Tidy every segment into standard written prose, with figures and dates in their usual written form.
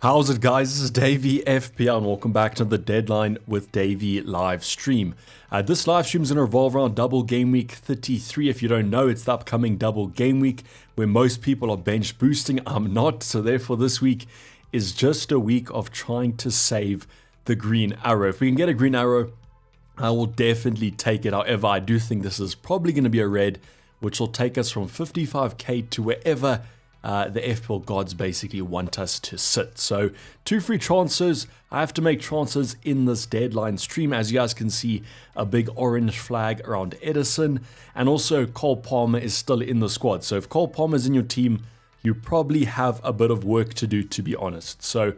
How's it, guys? This is Davey FPL and welcome back to the Deadline with Davey live stream. This live stream is going to revolve around double game week 33. If you don't know, it's the upcoming double game week where most people are bench boosting. I'm not, so therefore this week is just a week of trying to save the green arrow. If we can get a green arrow, I will definitely take it. However, I do think this is probably going to be a red, which will take us from 55k to wherever the FPL gods basically want us to sit. So 2 free transfers. I have to make transfers in this deadline stream. As you guys can see, a big orange flag around Edison, and also Cole Palmer is still in the squad. So if Cole Palmer is in your team, you probably have a bit of work to do, to be honest. So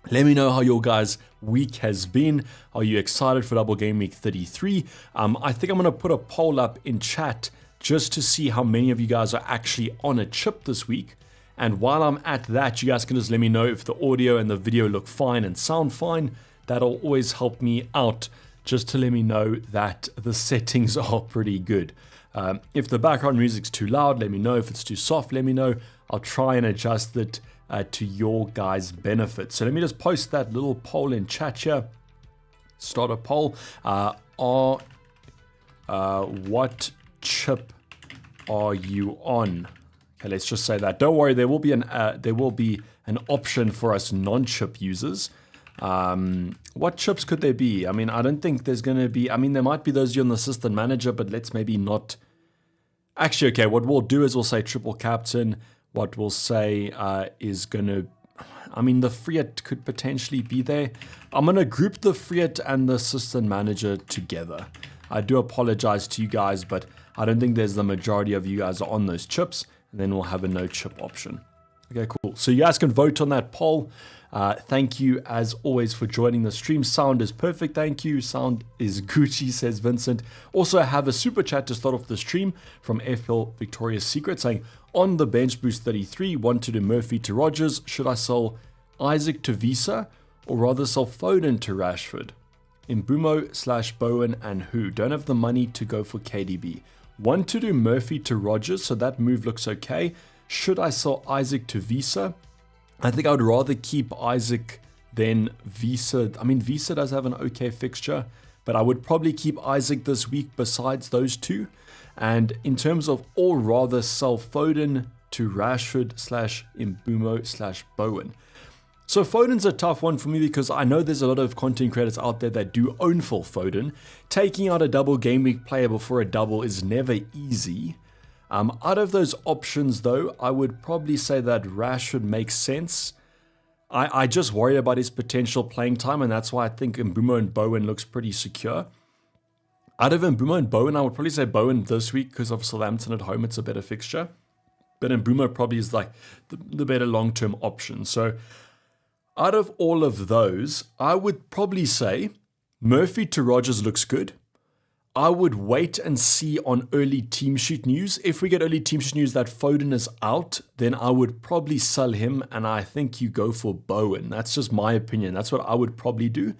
let me know how your guys' week has been. Are you excited for double game week 33? I think I'm going to put a poll up in chat just to see how many of you guys are actually on a chip this week. And while I'm at that, you guys can just let me know if the audio and the video look fine and sound fine. That'll always help me out, just to let me know that the settings are pretty good. If the background music's too loud, let me know. If it's too soft, let me know. I'll try and adjust it to your guys' benefit. So let me just post that little poll in chat here. Start a poll. What chip are you on? Okay, let's just say that. Don't worry, there will be an option for us non-chip users. What chips could there be? I mean, I don't think there's going to be. I mean, there might be those of you on the assistant manager, but let's maybe not. Actually, okay, what we'll do is we'll say triple captain. What we'll say is going to, I mean, the Friet could potentially be there. I'm going to group the Friet and the assistant manager together. I do apologize to you guys, but I don't think there's the majority of you guys are on those chips, and then we'll have a no chip option. Okay, cool. So you guys can vote on that poll. Thank you as always for joining the stream. Sound is perfect. Thank you. Sound is Gucci, says Vincent. Also, I have a super chat to start off the stream from FPL Victoria's Secret saying, on the bench boost 33, want to do Murphy to Rogers. Should I sell Isaac to Visa or rather sell Foden to Rashford? Mbumo/Bowen and who? Don't have the money to go for KDB. Want to do Murphy to Rogers, so that move looks okay. Should I sell Isaac to Visa? I think I would rather keep Isaac than Visa. I mean, Visa does have an okay fixture, but I would probably keep Isaac this week besides those two. And in terms of all, rather sell Foden to Rashford/Mbumo/Bowen. So Foden's a tough one for me because I know there's a lot of content creators out there that do own full Foden. Taking out a double game week player before a double is never easy. Out of those options though, I would probably say that Rashford makes sense. I just worry about his potential playing time, and that's why I think Mbumo and Bowen looks pretty secure. Out of Mbumo and Bowen, I would probably say Bowen this week because of Southampton at home, it's a better fixture. But Mbumo probably is like the better long-term option. So out of all of those, I would probably say Murphy to Rogers looks good. I would wait and see on early team sheet news. If we get early team sheet news that Foden is out, then I would probably sell him, and I think you go for Bowen. That's just my opinion. That's what I would probably do.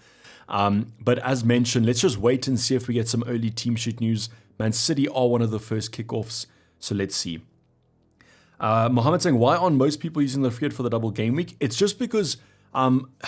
But as mentioned, let's just wait and see if we get some early team sheet news. Man City are one of the first kickoffs, so let's see. Mohammed saying, why aren't most people using the Friet for the double game week? It's just because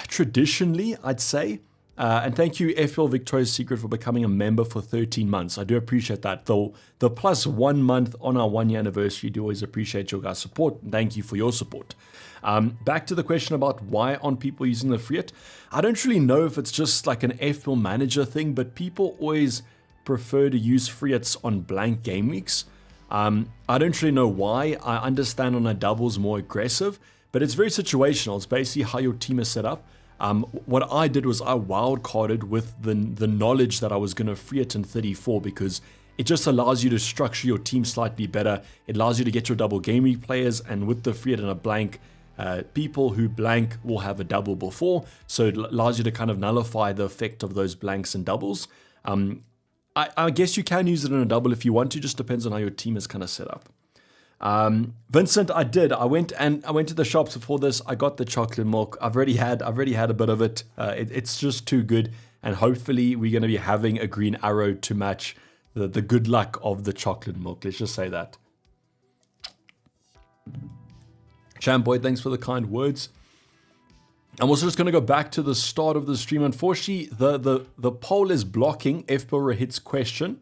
traditionally, I'd say, and thank you FPL Victoria's Secret for becoming a member for 13 months. I do appreciate that. Though the plus 1 month on our 1 year anniversary, do always appreciate your guys' support. Thank you for your support. Back to the question about why aren't people using the Friet. I don't really know if it's just like an FPL manager thing, but people always prefer to use Friets on blank game weeks. I don't really know why. I understand on a doubles more aggressive, but it's very situational. It's basically how your team is set up. What I did was I wildcarded with the knowledge that I was going to free it in 34 because it just allows you to structure your team slightly better. It allows you to get your double game week players, and with the free it and a blank, people who blank will have a double before. So it allows you to kind of nullify the effect of those blanks and doubles. I guess you can use it in a double if you want to, just depends on how your team is kind of set up. Vincent, I did. I went to the shops before this. I got the chocolate milk. I've already had a bit of it. It's just too good, and hopefully we're going to be having a green arrow to match the good luck of the chocolate milk. Let's just say that. Chamboy, thanks for the kind words. I'm also just going to go back to the start of the stream. Unfortunately, the poll is blocking FPL Rahit's question.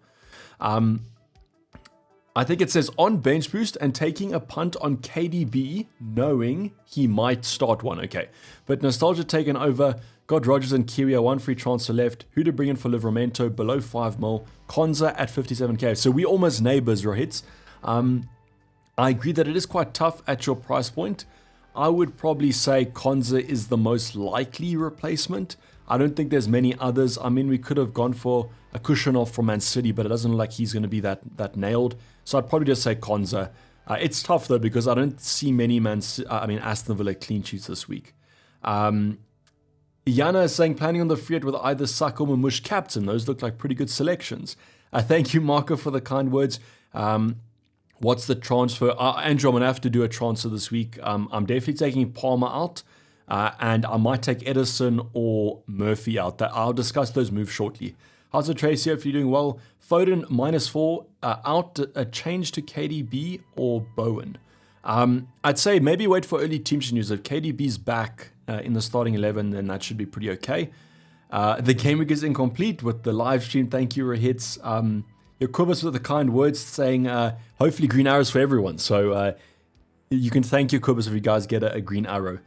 I think it says on bench boost and taking a punt on KDB, knowing he might start one. Okay, but nostalgia taken over. Got Rodgers and Kiria, 1 free transfer left. Who to bring in for Livramento, below 5 mil. Konza at 57k. So we almost neighbors, Rahits. I agree that it is quite tough at your price point. I would probably say Konza is the most likely replacement. I don't think there's many others. I mean, we could have gone for a Kushanoff from Man City, but it doesn't look like he's going to be that nailed. So I'd probably just say Konza. It's tough though because I don't see many Aston Villa clean sheets this week. Yana is saying planning on the free hit with either Saka or Mamush captain. Those look like pretty good selections. Thank you, Marco, for the kind words. What's the transfer? Andrew, I'm going to have to do a transfer this week. I'm definitely taking Palmer out. And I might take Edison or Murphy out. I'll discuss those moves shortly. How's it, Tracy? Hopefully you're doing well. Foden, -4. Out a change to KDB or Bowen. I'd say maybe wait for early team news. If KDB's back in the starting 11, then that should be pretty okay. The game week is incomplete with the live stream. Thank you, Rahits. Yakubas with the kind words saying, hopefully green arrows for everyone. So you can thank Yakubas if you guys get a green arrow.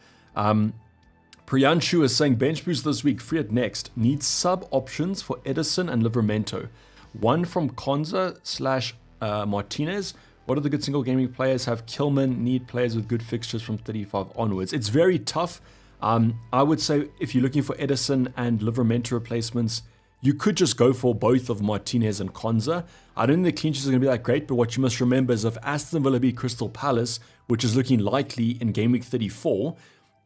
Priyanshu is saying bench boost this week, free it next. Needs sub options for Edison and Livramento. One from Konza / Martinez. What are the good single gaming players? Have Kilman, need players with good fixtures from 35 onwards. It's very tough. I would say if you're looking for Edison and Livramento replacements, you could just go for both of Martinez and Konza. I don't think the clean sheets are going to be that great, but what you must remember is if Aston Villa beat Crystal Palace, which is looking likely in game week 34,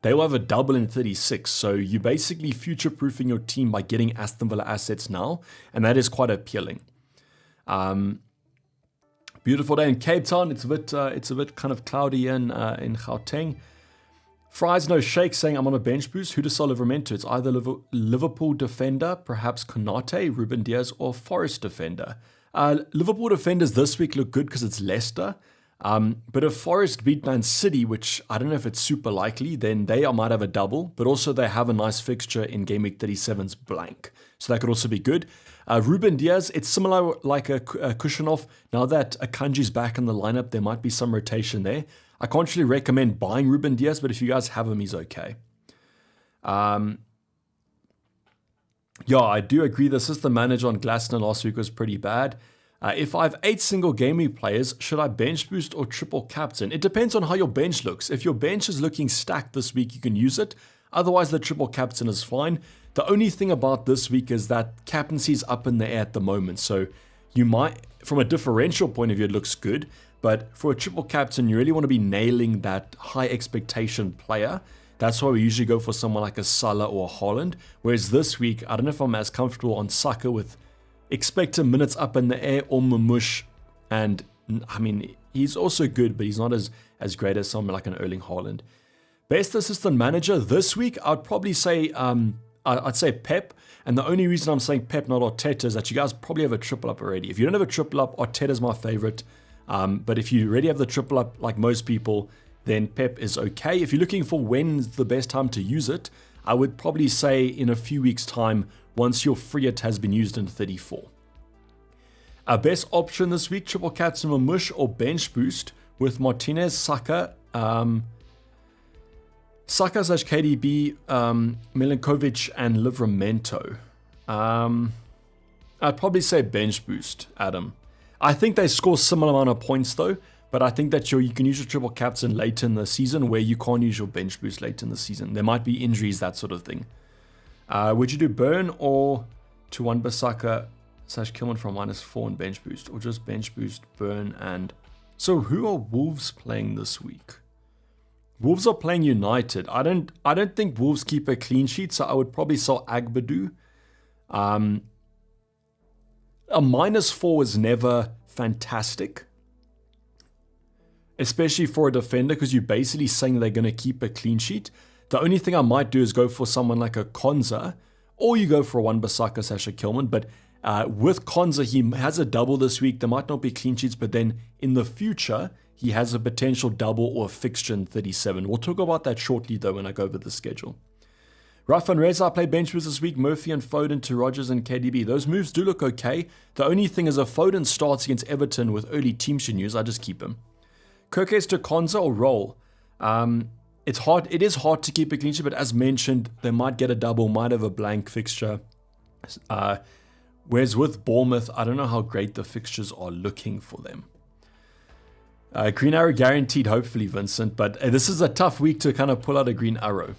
they will have a double in 36. So you're basically future-proofing your team by getting Aston Villa assets now, and that is quite appealing. Beautiful day in Cape Town. It's a bit kind of cloudy in Gauteng. Fries No Shake saying I'm on a bench boost. Who to sell Livramento? It's either Liverpool defender, perhaps Konate, Ruben Diaz, or Forest defender. Liverpool defenders this week look good because it's Leicester. But if Forest beat Man City, which I don't know if it's super likely, then they might have a double. But also they have a nice fixture in game week 37's blank. So that could also be good. Ruben Diaz, it's similar like a Kushanoff. Now that Akanji's back in the lineup, there might be some rotation there. I can't really recommend buying Ruben Diaz, but if you guys have him, he's okay. Yeah, I do agree. The system manager on Glasner last week was pretty bad. If I have 8 single gaming players, should I bench boost or triple captain? It depends on how your bench looks. If your bench is looking stacked this week, you can use it. Otherwise, the triple captain is fine. The only thing about this week is that captaincy is up in the air at the moment. So you might, from a differential point of view, it looks good. But for a triple captain, you really want to be nailing that high expectation player. That's why we usually go for someone like a Salah or a Haaland. Whereas this week, I don't know if I'm as comfortable on Saka with expected minutes up in the air or Mamush. And I mean, he's also good, but he's not as great as someone like an Erling Haaland. Best assistant manager this week, I'd probably say I'd say Pep. And the only reason I'm saying Pep, not Arteta, is that you guys probably have a triple up already. If you don't have a triple up, Arteta's my favorite. But if you already have the triple up like most people, then Pep is okay. If you're looking for when's the best time to use it, I would probably say in a few weeks' time once your free hit has been used in 34. Our best option this week, triple captain Mamush or bench boost with Martinez, Saka, Saka/KDB, Milinkovic, and Livramento. I'd probably say bench boost, Adam. I think they score similar amount of points though, but I think that you can use your triple captain late in the season where you can't use your bench boost late in the season. There might be injuries, that sort of thing. Would you do Burn or to Wan-Bissaka/Kilman from -4 and bench boost, or just bench boost, Burn, and... So who are Wolves playing this week? Wolves are playing United. I don't think Wolves keep a clean sheet, so I would probably sell Agbadu. A -4 is never fantastic, especially for a defender, because you're basically saying they're going to keep a clean sheet. The only thing I might do is go for someone like a Konza, or you go for a Wan-Bissaka/Kilman. But with Konza, he has a double this week. There might not be clean sheets, but then in the future, he has a potential double or a fixture in 37. We'll talk about that shortly, though, when I go over the schedule. Rafa and Reza play bench boost this week. Murphy and Foden to Rodgers and KDB. Those moves do look okay. The only thing is if Foden starts against Everton with early team sheet news, I just keep him. Kirkes to Konza or Roll. It's hard. It is hard to keep a clean sheet, but as mentioned, they might get a double, might have a blank fixture. Whereas with Bournemouth, I don't know how great the fixtures are looking for them. Green arrow guaranteed, hopefully, Vincent. But this is a tough week to kind of pull out a green arrow.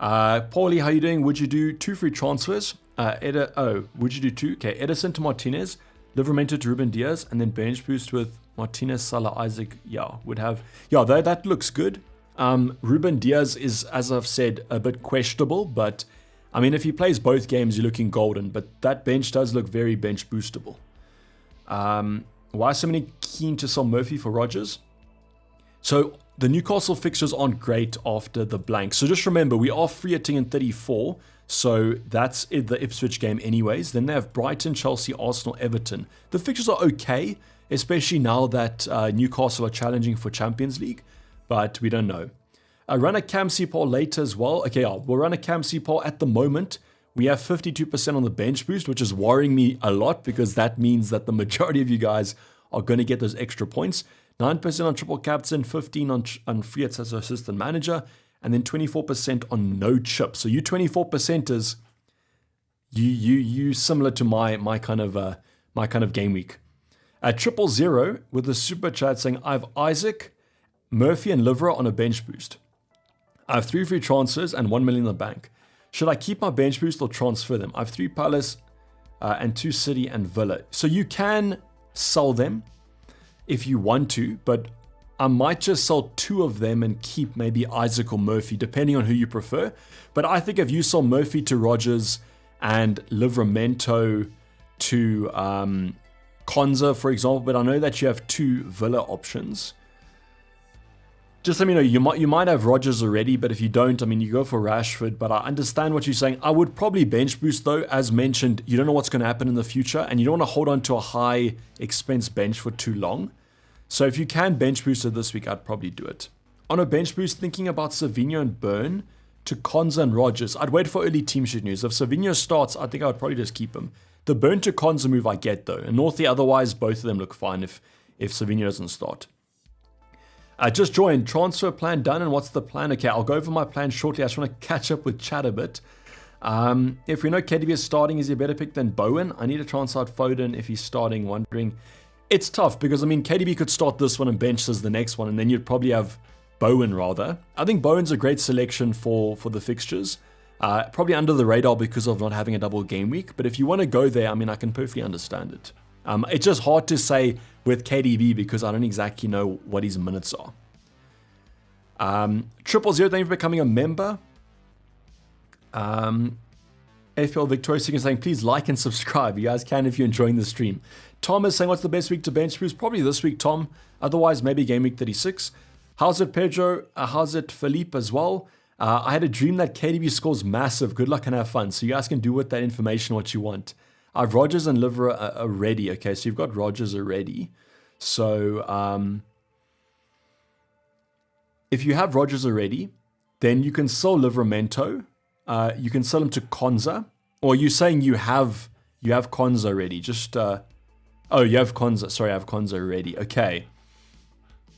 Paulie, how you doing? Would you do 2 free transfers? Would you do 2? Okay, Edison to Martinez, Livramento to Ruben Diaz, and then bench boost with Martinez, Salah, Isaac. Yeah, that looks good. Ruben Diaz is, as I've said, a bit questionable, but I mean, if he plays both games, you're looking golden. But that bench does look very bench boostable. Why so many keen to sell Murphy for Rodgers? So the Newcastle fixtures aren't great after the blank. So just remember, we are free hitting in 34. So that's the Ipswich game anyways. Then they have Brighton, Chelsea, Arsenal, Everton. The fixtures are okay, especially now that Newcastle are challenging for Champions League. But we don't know. Run a Captaincy poll later as well. Okay, we'll run a Captaincy poll at the moment. We have 52% on the bench boost, which is worrying me a lot because that means that the majority of you guys are going to get those extra points. 9% on triple captain, 15% on free hits as assistant manager, and then 24% on no chip. So you 24%ers, you similar to my kind of game week. At 000 with the super chat saying I have Isaac, Murphy, and Livra on a bench boost. I have 3 free transfers and 1 million in the bank. Should I keep my bench boost or transfer them? I have 3 Palace and 2 City and Villa. So you can sell them if you want to, but I might just sell 2 of them and keep maybe Isaac or Murphy, depending on who you prefer. But I think if you sell Murphy to Rodgers and Livramento to Konza, for example, but I know that you have 2 Villa options. Just let me know, you might have Rodgers already, but if you don't, I mean, you go for Rashford, but I understand what you're saying. I would probably bench boost though. As mentioned, you don't know what's going to happen in the future, and you don't want to hold on to a high expense bench for too long. So if you can bench boost it this week, I'd probably do it. On a bench boost, thinking about Savinho and Burn to Konza and Rodgers, I'd wait for early team sheet news. If Savinho starts, I think I would probably just keep him. The Burn to Konza move I get though, and Northie, otherwise both of them look fine if Savinho doesn't start. Just joined. Transfer plan done, and what's the plan? Okay, I'll go over my plan shortly. I just want to catch up with chat a bit. If we know KDB is starting, is he a better pick than Bowen? I need to transfer out Foden if he's starting, wondering. It's tough because, I mean, KDB could start this one and bench as the next one, and then you'd probably have Bowen rather. I think Bowen's a great selection for the fixtures. Probably under the radar because of not having a double game week, but if you want to go there, I mean, I can perfectly understand it. It's just hard to say with KDB because I don't exactly know what his minutes are. 000, thank you for becoming a member. FPL Victorious is saying, please like and subscribe. You guys can if you're enjoying the stream. Tom is saying, what's the best week to bench boost? Probably this week, Tom. Otherwise, maybe game week 36. How's it, Pedro? How's it, Philippe, as well? I had a dream that KDB scores massive. Good luck and have fun. So you guys can do with that information what you want. I have Rodgers and Livra already. Okay, so you've got Rodgers already. So if you have Rodgers already, then you can sell Livramento. You can sell him to Konza. Or you're saying you have Konza already. Just oh, you have Konza. Sorry, I have Konza already. Okay.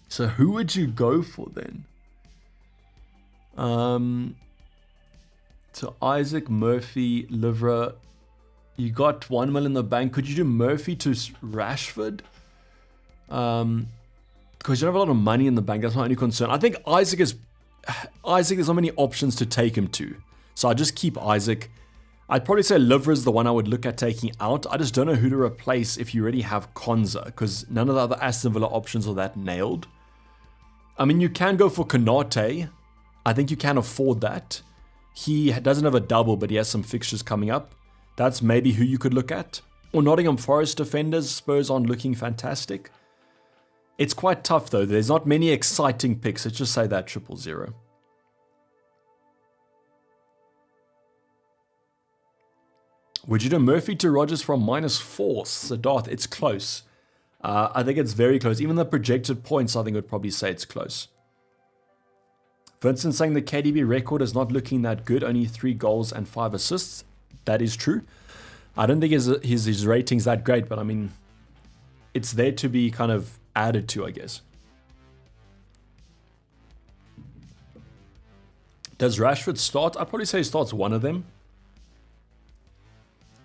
So who would you go for then? So Isaac, Murphy, Livra. You got 1 million in the bank. Could you do Murphy to Rashford? Because you don't have a lot of money in the bank. That's my only concern. I think Isaac, there's not many options to take him to. So I just keep Isaac. I'd probably say Livra is the one I would look at taking out. I just don't know who to replace if you already have Konza, because none of the other Aston Villa options are that nailed. I mean, you can go for Konate. I think you can afford that. He doesn't have a double, but he has some fixtures coming up. That's maybe who you could look at. Or Nottingham Forest defenders. Spurs aren't looking fantastic. It's quite tough though. There's not many exciting picks. Let's just say that 000. Would you do Murphy to Rodgers from -4? Siddharth, it's close. I think it's very close. Even the projected points, I think would probably say it's close. Vincent saying the KDB record is not looking that good, only 3 goals and 5 assists. That is true. I don't think his rating's that great, but I mean, it's there to be kind of added to, I guess. Does Rashford start? I'd probably say he starts one of them.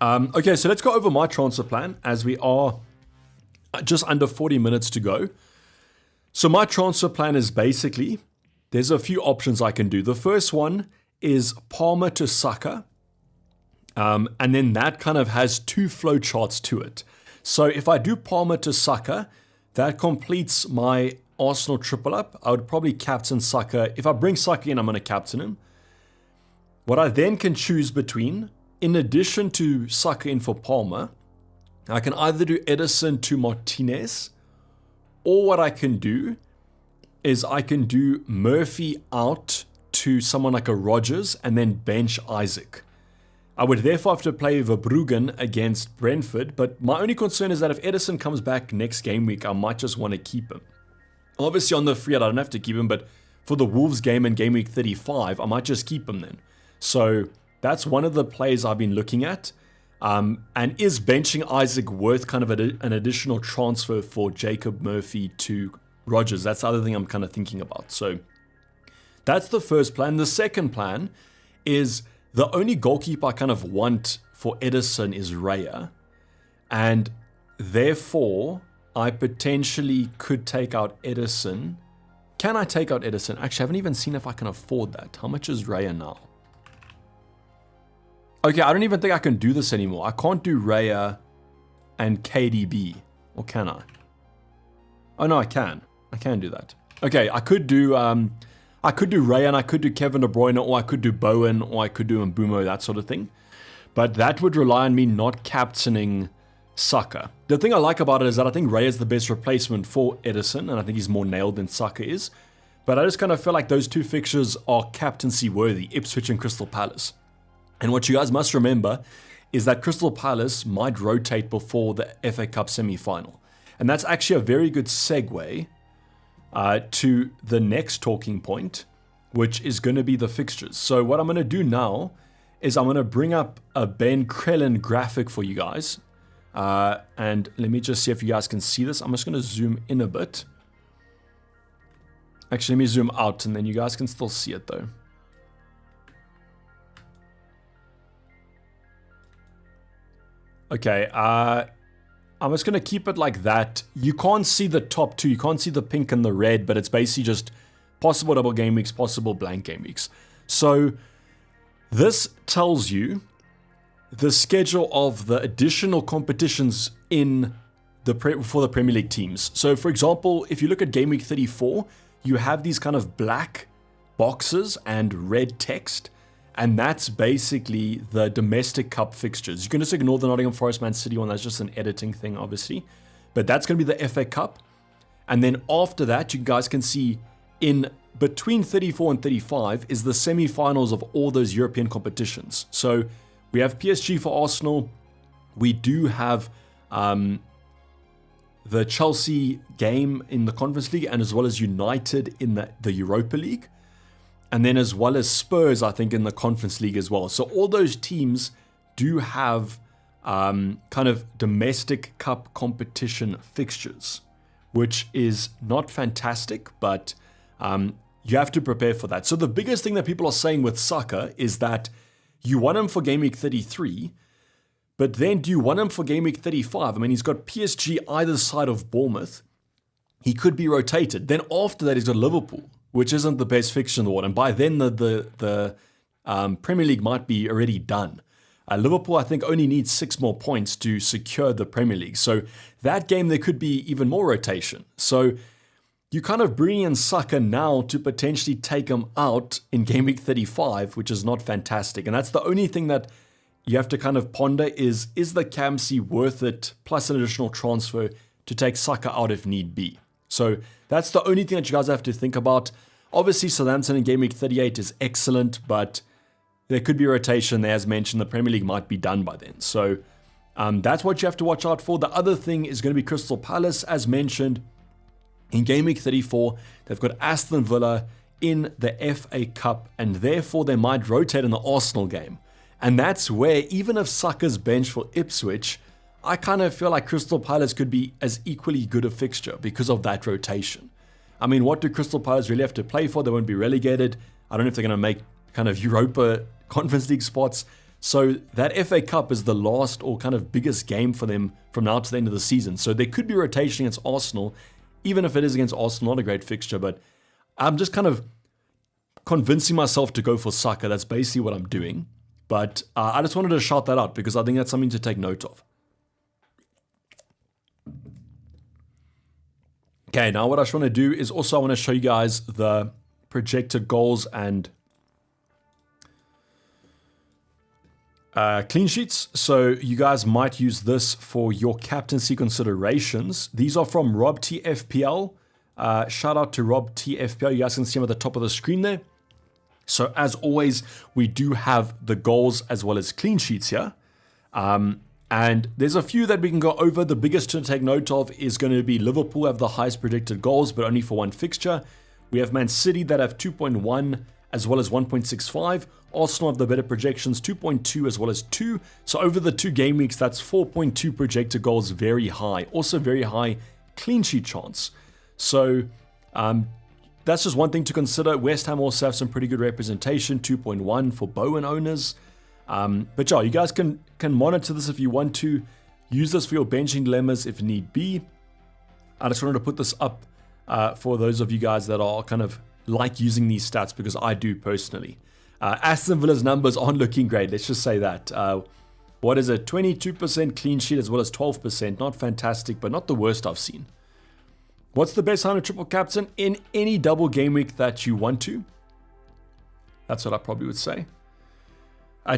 Okay, so let's go over my transfer plan as we are just under 40 minutes to go. So my transfer plan is basically, there's a few options I can do. The first one is Palmer to Saka. And then that kind of has 2 flow charts to it. So if I do Palmer to Saka, that completes my Arsenal triple up. I would probably captain Saka. If I bring Saka in, I'm going to captain him. What I then can choose between, in addition to Saka in for Palmer, I can either do Edison to Martinez, or what I can do is I can do Murphy out to someone like a Rodgers and then bench Isaac. I would therefore have to play Verbruggen against Brentford, but my only concern is that if Edison comes back next game week, I might just want to keep him. Obviously on the free hit, I don't have to keep him, but for the Wolves game in game week 35, I might just keep him then. So that's one of the plays I've been looking at. And is benching Isaac worth kind of an additional transfer for Jacob Murphy to Rodgers? That's the other thing I'm kind of thinking about. So that's the first plan. The second plan is the only goalkeeper I kind of want for Edison is Raya. And therefore, I potentially could take out Edison. Can I take out Edison? Actually, I haven't even seen if I can afford that. How much is Raya now? Okay, I don't even think I can do this anymore. I can't do Raya and KDB. Or can I? Oh, no, I can. I can do that. Okay, I could do Raya and I could do Kevin De Bruyne, or I could do Bowen, or I could do Mbumo, that sort of thing. But that would rely on me not captaining Saka. The thing I like about it is that I think Raya is the best replacement for Edison, and I think he's more nailed than Saka is. But I just kind of feel like those 2 fixtures are captaincy worthy, Ipswich and Crystal Palace. And what you guys must remember is that Crystal Palace might rotate before the FA Cup semi-final. And that's actually a very good segue to the next talking point, which is going to be the fixtures. So what I'm going to do now is I'm going to bring up a Ben Crellin graphic for you guys. And let me just see if you guys can see this. I'm just going to zoom in a bit. Actually, let me zoom out and then you guys can still see it though. Okay, I'm just going to keep it like that. You can't see the top 2. You can't see the pink and the red, but it's basically just possible double game weeks, possible blank game weeks. So this tells you the schedule of the additional competitions in for the Premier League teams. So for example, if you look at game week 34, you have these kind of black boxes and red text. And that's basically the domestic cup fixtures. You can just ignore the Nottingham Forest Man City one. That's just an editing thing, obviously. But that's going to be the FA Cup. And then after that, you guys can see in between 34 and 35 is the semi-finals of all those European competitions. So we have PSG for Arsenal. We do have the Chelsea game in the Conference League, and as well as United in the Europa League. And then as well as Spurs, I think, in the Conference League as well. So all those teams do have kind of domestic cup competition fixtures, which is not fantastic, but you have to prepare for that. So the biggest thing that people are saying with Saka is that you want him for game week 33, but then do you want him for game week 35? I mean, he's got PSG either side of Bournemouth. He could be rotated. Then after that, he's got Liverpool, which isn't the best fixture in the world. And by then, the Premier League might be already done. Liverpool, I think, only needs 6 more points to secure the Premier League. So that game, there could be even more rotation. So you kind of bring in Saka now to potentially take him out in game week 35, which is not fantastic. And that's the only thing that you have to kind of ponder is the captaincy worth it, plus an additional transfer to take Saka out if need be. So that's the only thing that you guys have to think about. Obviously, Southampton in game week 38 is excellent, but there could be rotation there. As mentioned, the Premier League might be done by then. So that's what you have to watch out for. The other thing is going to be Crystal Palace, as mentioned. In game week 34, they've got Aston Villa in the FA Cup, and therefore they might rotate in the Arsenal game. And that's where, even if Saka's bench for Ipswich, I kind of feel like Crystal Palace could be as equally good a fixture because of that rotation. I mean, what do Crystal Palace really have to play for? They won't be relegated. I don't know if they're going to make kind of Europa Conference League spots. So that FA Cup is the last or kind of biggest game for them from now to the end of the season. So there could be rotation against Arsenal, even if it is against Arsenal, not a great fixture. But I'm just kind of convincing myself to go for Saka. That's basically what I'm doing. But I just wanted to shout that out because I think that's something to take note of. Okay, now what I just want to do is also I want to show you guys the projected goals and clean sheets. So you guys might use this for your captaincy considerations. These are from Rob T FPL. Shout out to Rob T FPL. You guys can see them at the top of the screen there. So as always, we do have the goals as well as clean sheets here. And there's a few that we can go over. The biggest to take note of is going to be Liverpool have the highest predicted goals, but only for one fixture. We have Man City that have 2.1 as well as 1.65. Arsenal have the better projections, 2.2 as well as 2. So over the 2 game weeks, that's 4.2 projected goals, very high. Also very high clean sheet chance. So that's just one thing to consider. West Ham also have some pretty good representation, 2.1 for Bowen owners. But yeah, you guys can monitor this if you want to. Use this for your benching dilemmas if need be. I just wanted to put this up for those of you guys that are kind of like using these stats because I do personally. Aston Villa's numbers aren't looking great. Let's just say that. What is it? 22% clean sheet as well as 12%. Not fantastic, but not the worst I've seen. What's the best time to triple captain? In any double game week that you want to. That's what I probably would say.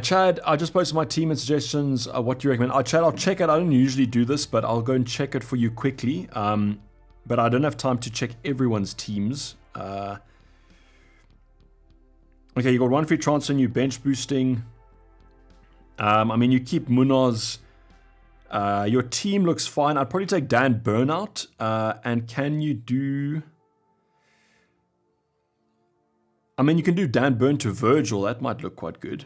Chad, I just posted my team and suggestions. What do you recommend? Chad, I'll check it. I don't usually do this, but I'll go and check it for you quickly. But I don't have time to check everyone's teams. Okay, you got one free transfer, new bench boosting. I mean, you keep Munoz. Your team looks fine. I'd probably take Dan Burnout. And can you do... I mean, you can do Dan Burn to Virgil. That might look quite good.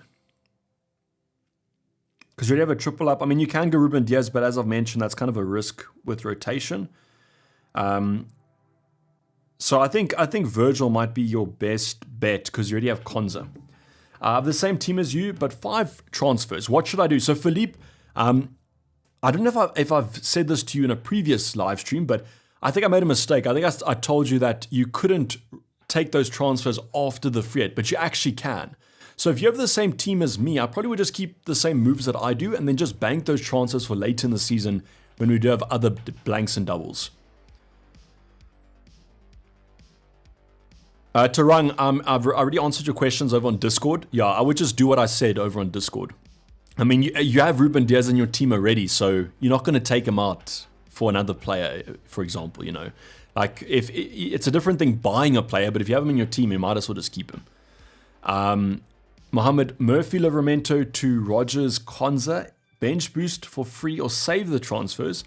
Because you already have a triple up. I mean, you can go Ruben Diaz, but as I've mentioned, that's kind of a risk with rotation. So I think Virgil might be your best bet because you already have Konza. I have the same team as you, but 5 transfers. What should I do? So Philippe, I don't know if I've said this to you in a previous live stream, but I think I made a mistake. I think I told you that you couldn't take those transfers after the free hit, but you actually can. So if you have the same team as me, I probably would just keep the same moves that I do and then just bank those transfers for later in the season when we do have other blanks and doubles. Tarang, I've already answered your questions over on Discord. Yeah, I would just do what I said over on Discord. I mean, you have Ruben Diaz in your team already, so you're not going to take him out for another player, for example, you know. Like, if it's a different thing buying a player, but if you have him in your team, you might as well just keep him. Mohamed Murphy Livramento to Rogers Konza. Bench boost for free or save the transfers.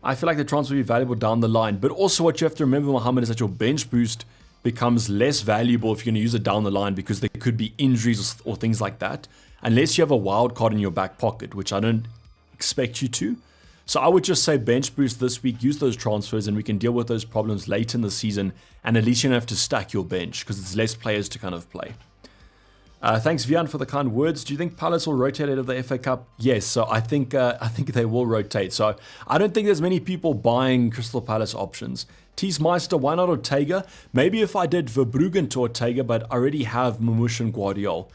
I feel like the transfer will be valuable down the line. But also what you have to remember, Mohamed, is that your bench boost becomes less valuable if you're going to use it down the line because there could be injuries or things like that. Unless you have a wild card in your back pocket, which I don't expect you to. So I would just say bench boost this week, use those transfers, and we can deal with those problems late in the season. And at least you don't have to stack your bench because it's less players to kind of play. Thanks, Vian, for the kind words. Do you think Palace will rotate out of the FA Cup? Yes, so I think they will rotate. So I don't think there's many people buying Crystal Palace options. Meister, why not Ortega? Maybe if I did Verbruggen to Ortega, but I already have Mamush and Guardiol.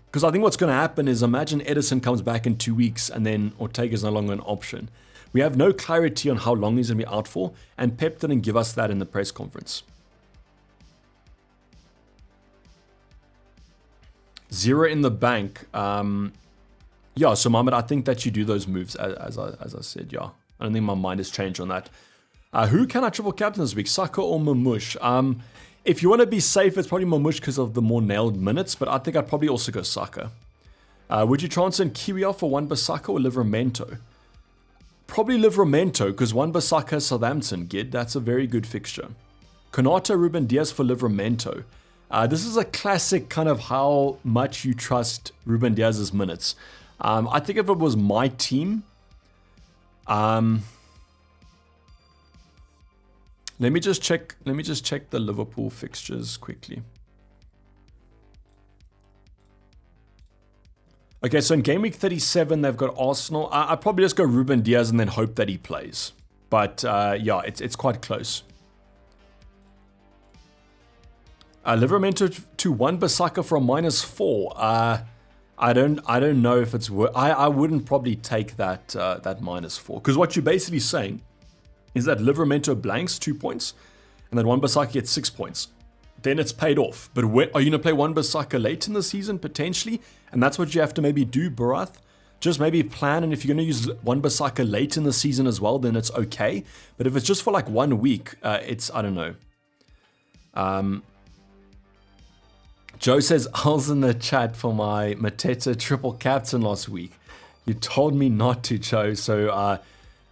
Because I think what's going to happen is imagine Edison comes back in 2 weeks and then Ortega is no longer an option. We have no clarity on how long he's going to be out for, and Pep didn't give us that in the press conference. 0 in the bank. Yeah, so Mohamed, I think that you do those moves as I said. Yeah, I don't think my mind has changed on that. Who can I triple captain this week? Saka or Mamush? If you want to be safe, it's probably Mamush because of the more nailed minutes, but I think I'd probably also go Saka. Would you transfer in Kiwior for Wan-Bissaka or Livramento? Probably Livramento because Wan-Bissaka Southampton, Gid. That's a very good fixture. Konata Ruben Diaz for Livramento. This is a classic kind of how much you trust Ruben Diaz's minutes. I think if it was my team, let me just check the Liverpool fixtures quickly. Okay, so in game week 37, they've got Arsenal. I'd probably just go Ruben Diaz and then hope that he plays. But yeah, it's quite close. Livramento to Wan-Bissaka from -4. I don't know if it's worth. I wouldn't probably take that that -4, because what you're basically saying is that Livramento blanks 2 points, and then Wan-Bissaka gets 6 points. Then it's paid off. But are you going to play Wan-Bissaka late in the season potentially? And that's what you have to maybe do, Barath. Just maybe plan, and if you're going to use Wan-Bissaka late in the season as well, then it's okay. But if it's just for like 1 week, it's, I don't know. Joe says, I was in the chat for my Mateta triple captain last week. You told me not to, Joe, so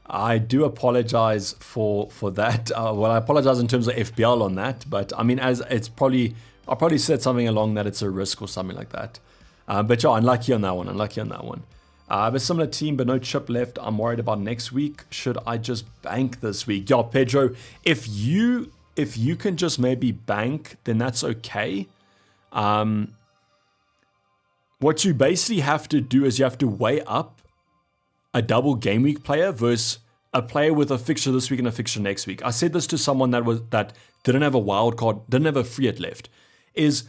I do apologize for that. Well, I apologize in terms of FPL on that, but I mean, as it's probably, I'll probably said something along that it's a risk or something like that. But yeah, unlucky on that one, I have a similar team, but no chip left. I'm worried about next week. Should I just bank this week? Yeah, Pedro, if you can just maybe bank, then that's okay. What you basically have to do is you have to weigh up a double game week player versus a player with a fixture this week and a fixture next week. I said this to someone that didn't have a wild card, didn't have a free hit left. Is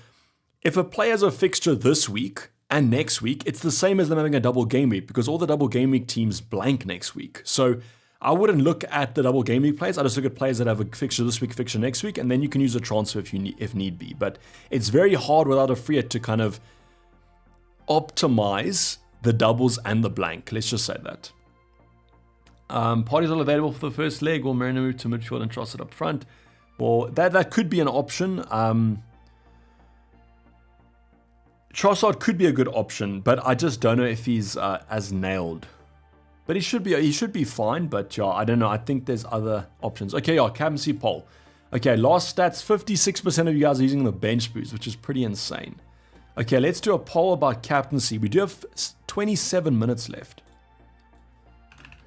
if a player has a fixture this week and next week, it's the same as them having a double game week, because all the double game week teams blank next week. So I wouldn't look at the double game week players. I just look at players that have a fixture this week, fixture next week, and then you can use a transfer if need be. But it's very hard without a free hit to kind of optimize the doubles and the blank. Let's just say that. Parties all available for the first leg. Will Marino move to midfield and Trossard up front? Well, that could be an option. Trossard could be a good option, but I just don't know if he's as nailed. But he should be fine. But yeah, I don't know. I think there's other options. Okay, yeah, Captaincy poll. Okay, last stats: 56% of you guys are using the bench boost, which is pretty insane. Okay, let's do a poll about captaincy. We do have 27 minutes left.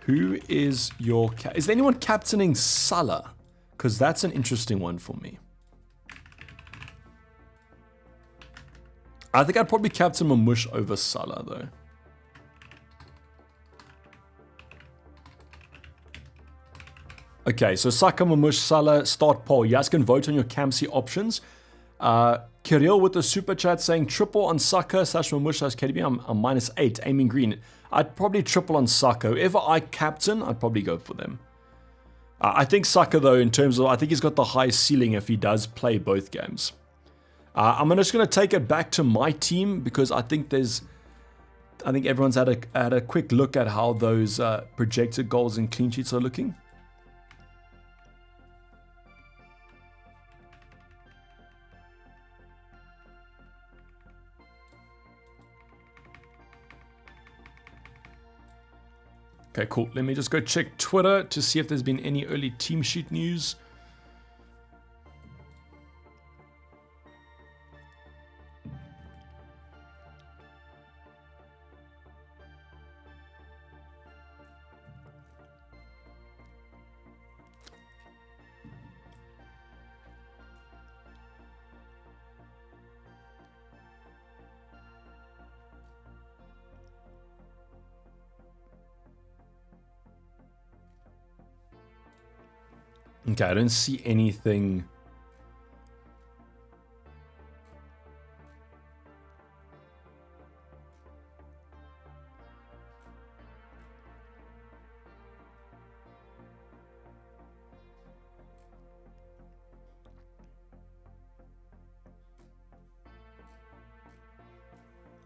Who is your is there anyone captaining Salah? Because that's an interesting one for me. I think I'd probably captain Mamush over Salah though. Okay, so Saka, Mamush, Salah, start poll. You guys can vote on your captaincy options. Kirill with the super chat saying triple on Saka / Mamush / KDB. I'm -8, aiming green. I'd probably triple on Saka. If I captain, I'd probably go for them. I think Saka though, in terms of, I think he's got the highest ceiling if he does play both games. I'm just going to take it back to my team because I think everyone's had a quick look at how those projected goals and clean sheets are looking. Okay, cool. Let me just go check Twitter to see if there's been any early team sheet news. Okay, I don't see anything.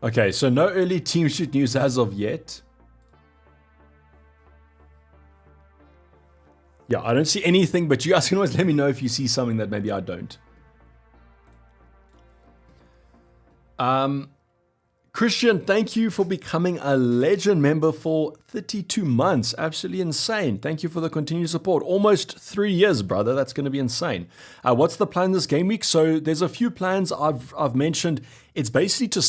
Okay, so no early team sheet news as of yet. Yeah, I don't see anything, but you guys can always let me know if you see something that maybe I don't. Christian, thank you for becoming a legend member for 32 months. Absolutely insane. Thank you for the continued support. Almost 3 years, brother. That's going to be insane. What's the plan this game week? So there's a few plans I've mentioned. It's basically to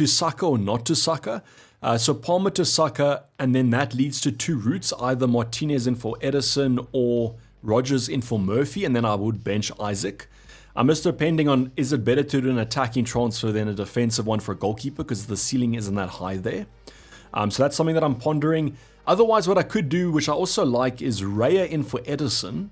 sucker or not to sucker. So Palmer to sucker, and then that leads to two routes, either Martinez in for Edison or Rogers in for Murphy, and then I would bench Isaac. I'm just depending on, is it better to do an attacking transfer than a defensive one for a goalkeeper, because the ceiling isn't that high there. So that's something that I'm pondering. Otherwise, what I could do, which I also like, is Raya in for Edison,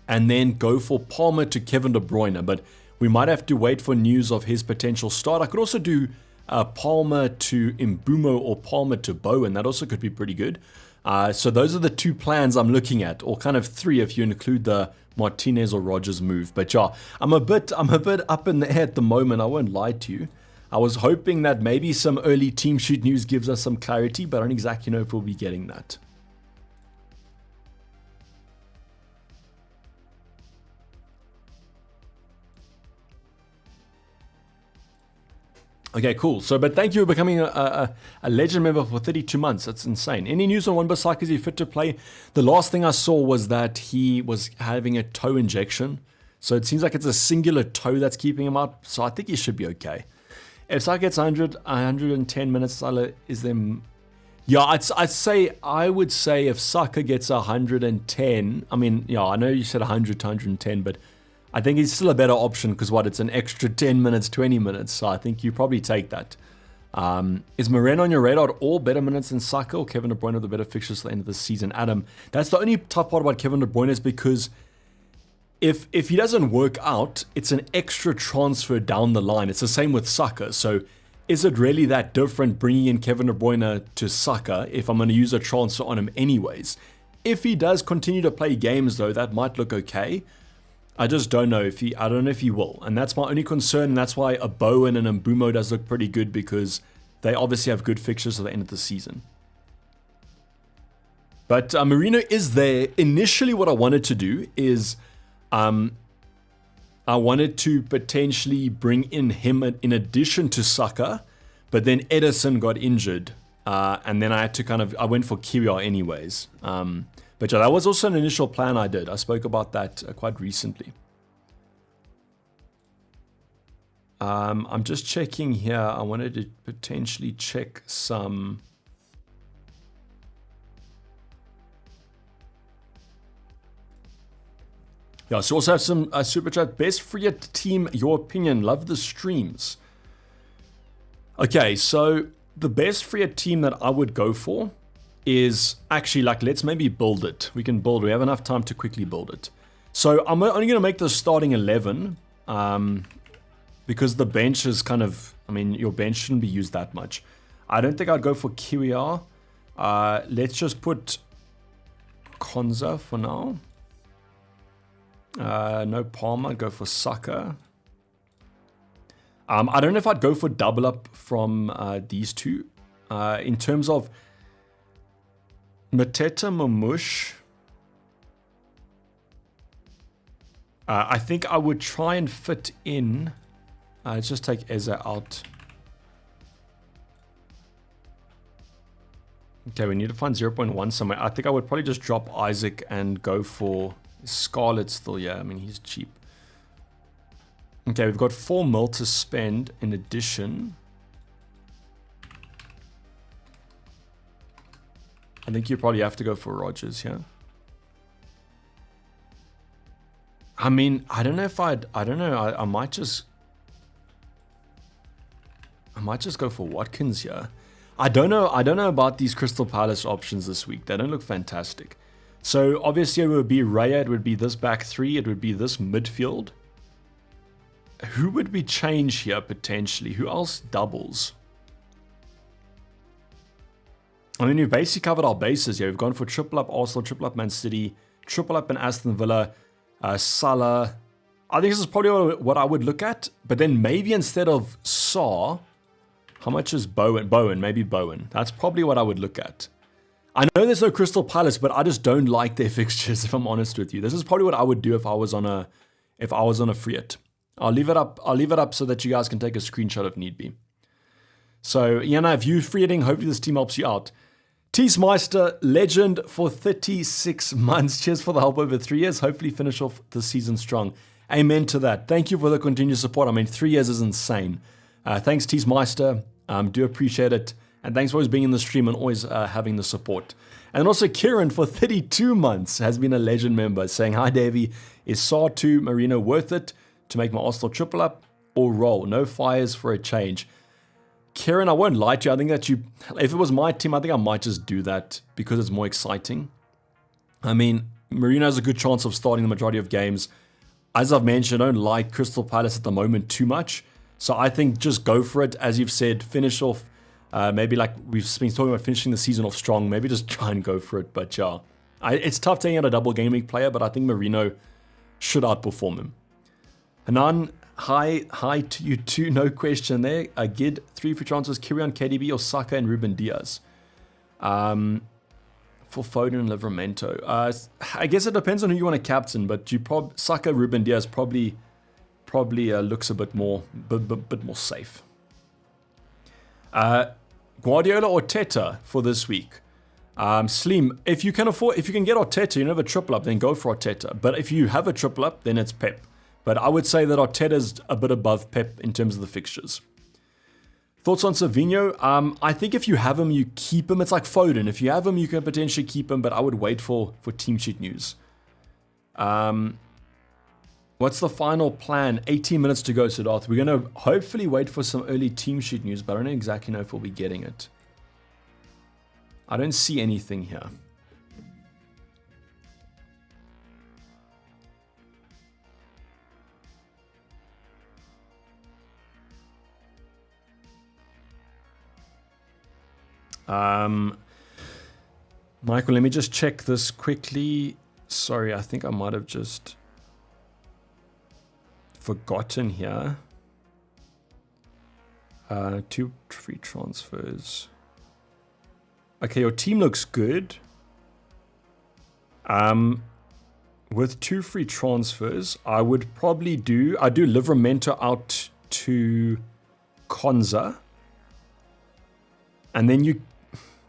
and then go for Palmer to Kevin De Bruyne, but we might have to wait for news of his potential start. I could also do Palmer to Mbumo or Palmer to Bowen. That also could be pretty good. So those are the two plans I'm looking at, or kind of three if you include the Martinez or Rogers move. But yeah, I'm a bit up in the air at the moment. I won't lie to you. I was hoping that maybe some early team sheet news gives us some clarity, but I don't exactly know if we'll be getting that. Okay, cool. So, but thank you for becoming a legend member for 32 months. That's insane. Any news on Wan-Bissaka? Is he fit to play? The last thing I saw was that he was having a toe injection. So it seems like it's a singular toe that's keeping him out. So I think he should be okay. If Saka gets 110 minutes, is them? Yeah, I would say if Saka gets 110, I mean, yeah, I know you said 100 to 110, but I think he's still a better option because it's an extra 10 minutes, 20 minutes. So I think you probably take that. Is Moreno on your radar at all? Better minutes than Saka or Kevin De Bruyne with the better fixtures at the end of the season? Adam, that's the only tough part about Kevin De Bruyne is because if he doesn't work out, it's an extra transfer down the line. It's the same with Saka. So is it really that different bringing in Kevin De Bruyne to Saka if I'm going to use a transfer on him anyways? If he does continue to play games though, that might look okay. I just don't know if I don't know if he will. And that's my only concern. And that's why a Bowen and a Mbumo does look pretty good because they obviously have good fixtures at the end of the season. But Marino is there. Initially, what I wanted to do is I wanted to potentially bring in him in addition to Saka. But then Edison got injured. And then I had to I went for Kiwior anyways. But yeah, that was also an initial plan I did. I spoke about that quite recently. I'm just checking here. I wanted to potentially check some. Yeah, so also have some super chat. Best free team, your opinion. Love the streams. Okay, so the best free team that I would go for is actually let's maybe build it. We can build. We have enough time to quickly build it. So I'm only going to make the starting 11 because the bench is your bench shouldn't be used that much. I don't think I'd go for Kiwior. Let's just put Konza for now. No Palmer. I'd go for Saka. I don't know if I'd go for double up from these two. In terms of Mateta Mamush, I think I would try and fit in. Let's just take Eze out. Okay, we need to find 0.1 somewhere. I think I would probably just drop Isaac and go for Scarlet still. Yeah, I mean, he's cheap. Okay, we've got 4 mil to spend in addition. I think you probably have to go for Rogers here. I mean, I don't know if I might just go for Watkins here. I don't know about these Crystal Palace options this week. They don't look fantastic. So obviously it would be Raya, it would be this back three, it would be this midfield. Who would we change here potentially? Who else doubles? I mean, we've basically covered our bases here. We've gone for triple up Arsenal, triple up Man City, triple up in Aston Villa, Salah. I think this is probably what I would look at. But then maybe instead of Saw, how much is Bowen? Maybe Bowen. That's probably what I would look at. I know there's no Crystal Palace, but I just don't like their fixtures, if I'm honest with you. This is probably what I would do if I was on a free hit. I'll leave it up so that you guys can take a screenshot if need be. So, if you're free hitting, hopefully this team helps you out. Teesmeister, legend for 36 months. Cheers for the help over 3 years. Hopefully finish off the season strong. Amen to that. Thank you for the continued support. I mean, 3 years is insane. Thanks, Teesmeister. Do appreciate it. And thanks for always being in the stream and always having the support. And also Kieran for 32 months has been a legend member saying, hi, Davey. Is SAR 2 Marino worth it to make my Arsenal triple up or roll? No fires for a change. Kieran, I won't lie to you. I think that if it was my team, I think I might just do that because it's more exciting. I mean, Marino has a good chance of starting the majority of games. As I've mentioned, I don't like Crystal Palace at the moment too much. So I think just go for it. As you've said, finish off. Maybe like we've been talking about finishing the season off strong. Maybe just try and go for it. But yeah, it's tough taking out a double game week player, but I think Marino should outperform him. Hanan, hi to you too. No question there. Gid, 3 free transfers, Kyrian, KDB, or Saka and Ruben Diaz. For Foden and Livramento. I guess it depends on who you want to captain, but Saka, Ruben Diaz probably looks a bit more safe. Guardiola or Teta for this week. Slim, if you can get Arteta, you don't have a triple up, then go for Arteta. But if you have a triple up, then it's Pep. But I would say that Arteta's a bit above Pep in terms of the fixtures. Thoughts on Savinho? I think if you have him, you keep him. It's like Foden. If you have him, you can potentially keep him, but I would wait for team sheet news. What's the final plan? 18 minutes to go, Siddharth. We're going to hopefully wait for some early team sheet news, but I don't exactly know if we'll be getting it. I don't see anything here. Michael, let me just check this quickly. Sorry, I think I might have just forgotten here. 2 free transfers. Okay, your team looks good. With 2 free transfers, I do Livramento out to Konza. And then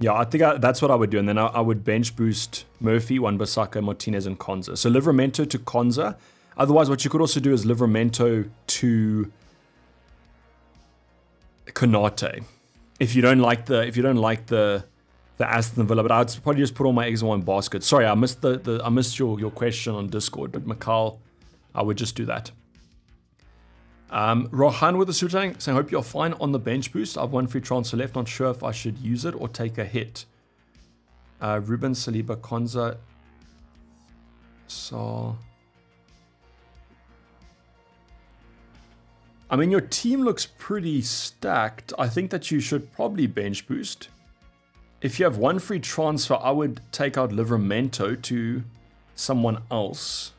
I think that's what I would do. And then I would bench boost Murphy, Wan-Bissaka, Martinez, and Konza. So Livramento to Konza. Otherwise, what you could also do is Livramento to Konate. If you don't like the Aston Villa, but I'd probably just put all my eggs in one basket. Sorry, I missed I missed your question on Discord, but Mikal, I would just do that. Rohan with the super chat saying, hope you're fine on the bench boost. I've 1 free transfer left. Not sure if I should use it or take a hit. Ruben, Saliba, Konza. So, I mean, your team looks pretty stacked. I think that you should probably bench boost. If you have 1 free transfer, I would take out Livramento to someone else.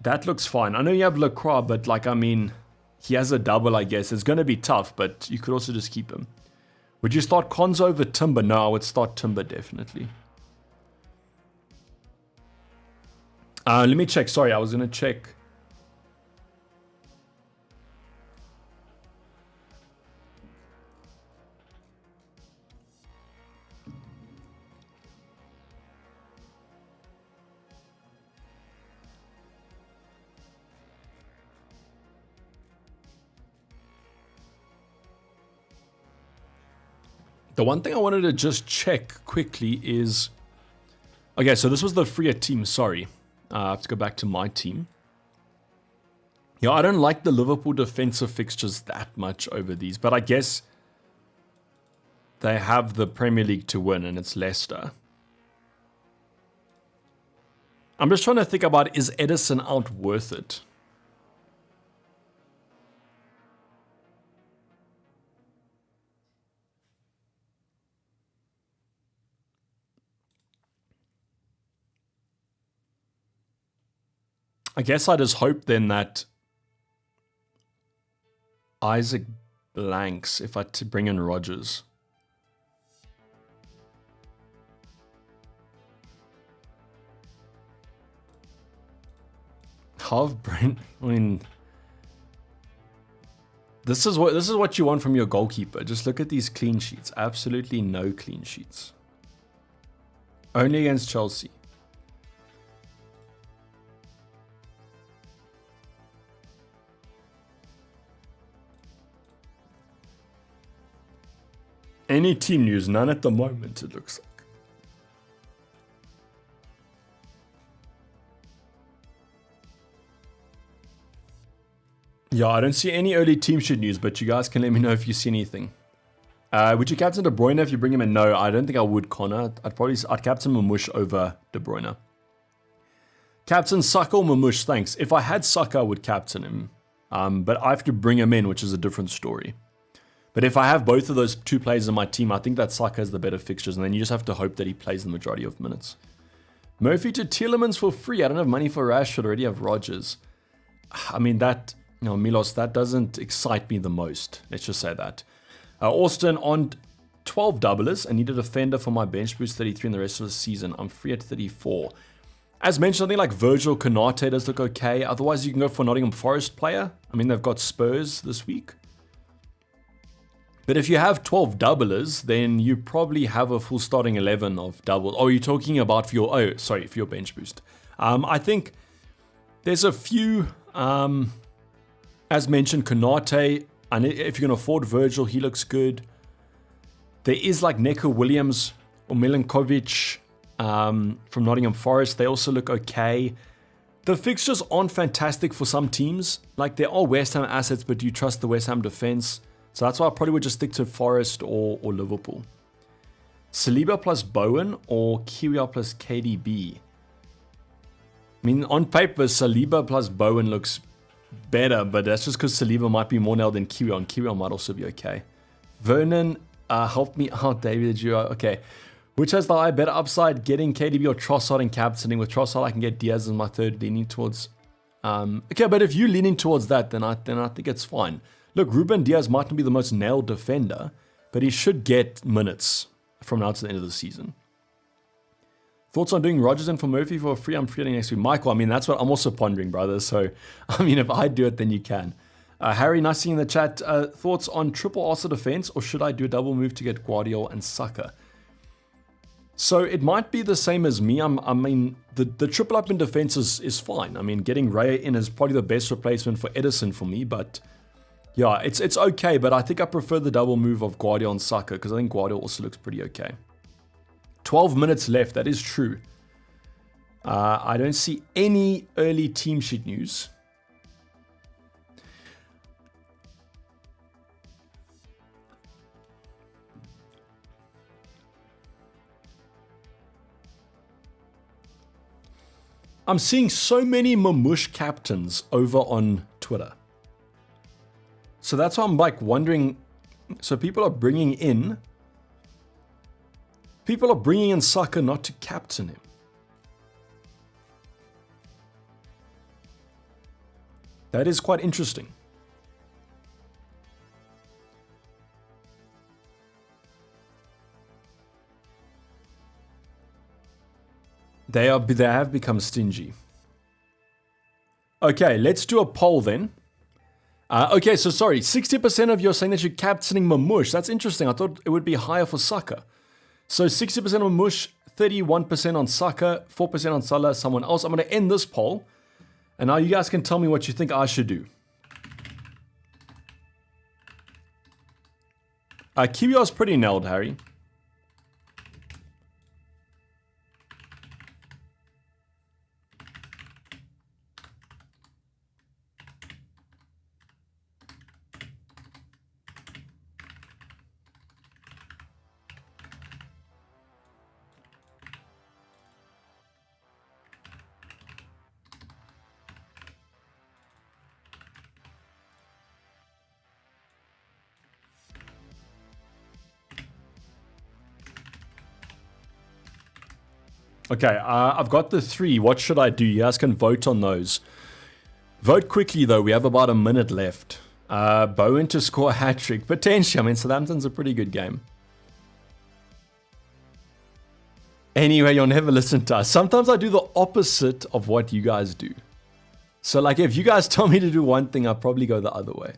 That looks fine. I know you have Lacroix, but he has a double, I guess. It's going to be tough, but you could also just keep him. Would you start Konza over Timber? No, I would start Timber, definitely. Let me check. Sorry, I was going to check. The one thing I wanted to just check quickly is... Okay, so this was the freer team, sorry. I have to go back to my team. Yeah, I don't like the Liverpool defensive fixtures that much over these, but I guess they have the Premier League to win, and it's Leicester. I'm just trying to think about, is Edison out worth it? I guess I just hope then that Isaac blanks if I bring in Rodgers. Half Brent, I mean, This is what you want from your goalkeeper. Just look at these clean sheets. Absolutely no clean sheets. Only against Chelsea. Any team news? None at the moment, it looks like. Yeah, I don't see any early team sheet news, but you guys can let me know if you see anything. Would you captain De Bruyne if you bring him in? No, I don't think I would, Connor. I'd captain Mamush over De Bruyne. Captain Saka or Mamush, thanks. If I had Saka, I would captain him. But I have to bring him in, which is a different story. But if I have both of those two players in my team, I think that Saka has the better fixtures, and then you just have to hope that he plays the majority of minutes. Murphy to Tielemans for free. I don't have money for Rashford, already have Rodgers. I mean, that... No, Milos, that doesn't excite me the most. Let's just say that. Austin on 12 doublers. I need a defender for my bench boost 33 in the rest of the season. I'm free at 34. As mentioned, I think like Virgil Konate does look okay. Otherwise, you can go for Nottingham Forest player. I mean, they've got Spurs this week. But if you have 12 doublers, then you probably have a full starting 11 of double. Oh, you're talking about for your... Oh, sorry, for your bench boost. I think there's a few... As mentioned, Konate, and if you can afford Virgil, he looks good. There is like Neko Williams or Milinkovic from Nottingham Forest. They also look okay. The fixtures aren't fantastic for some teams. Like there are West Ham assets, but do you trust the West Ham defense? So that's why I probably would just stick to Forest or Liverpool. Saliba plus Bowen or Kiwior plus KDB? I mean, on paper, Saliba plus Bowen looks better, but that's just because Saliba might be more nailed than Kiwior, and Kiwior might also be okay. Vernon, help me out, David. Okay. Which has the high better upside, getting KDB or Trossard and captaining? With Trossard, I can get Diaz as my third, leaning towards... okay, but if you're leaning towards that, then I think it's fine. Look, Ruben Diaz might not be the most nailed defender, but he should get minutes from now to the end of the season. Thoughts on doing Rodgers and for Murphy for free? I'm free next week. Michael, I mean, that's what I'm also pondering, brother. So, I mean, if I do it, then you can. Harry, nice seeing in the chat. Thoughts on triple Arsenal defense, or should I do a double move to get Guardiola and Saka? So, it might be the same as me. I mean, the triple up in defense is fine. I mean, getting Raya in is probably the best replacement for Edison for me, but yeah, it's okay. But I think I prefer the double move of Guardiola and Saka because I think Guardiola also looks pretty okay. 12 minutes left, that is true. I don't see any early team sheet news. I'm seeing so many Mamush captains over on Twitter. So that's why I'm like wondering, so people are bringing in Saka not to captain him. That is quite interesting. They have become stingy. Okay, let's do a poll then. Okay, so sorry, 60% of you are saying that you're captaining Mamush. That's interesting. I thought it would be higher for Saka. So 60% on Mamush, 31% on Saka, 4% on Salah, someone else. I'm going to end this poll. And now you guys can tell me what you think I should do. Kiwior's pretty nailed, Harry. Okay, I've got the 3. What should I do? You guys can vote on those. Vote quickly, though. We have about a minute left. Bowen to score a hat-trick. Potentially. I mean, Southampton's a pretty good game. Anyway, you'll never listen to us. Sometimes I do the opposite of what you guys do. So, like, if you guys tell me to do one thing, I'll probably go the other way.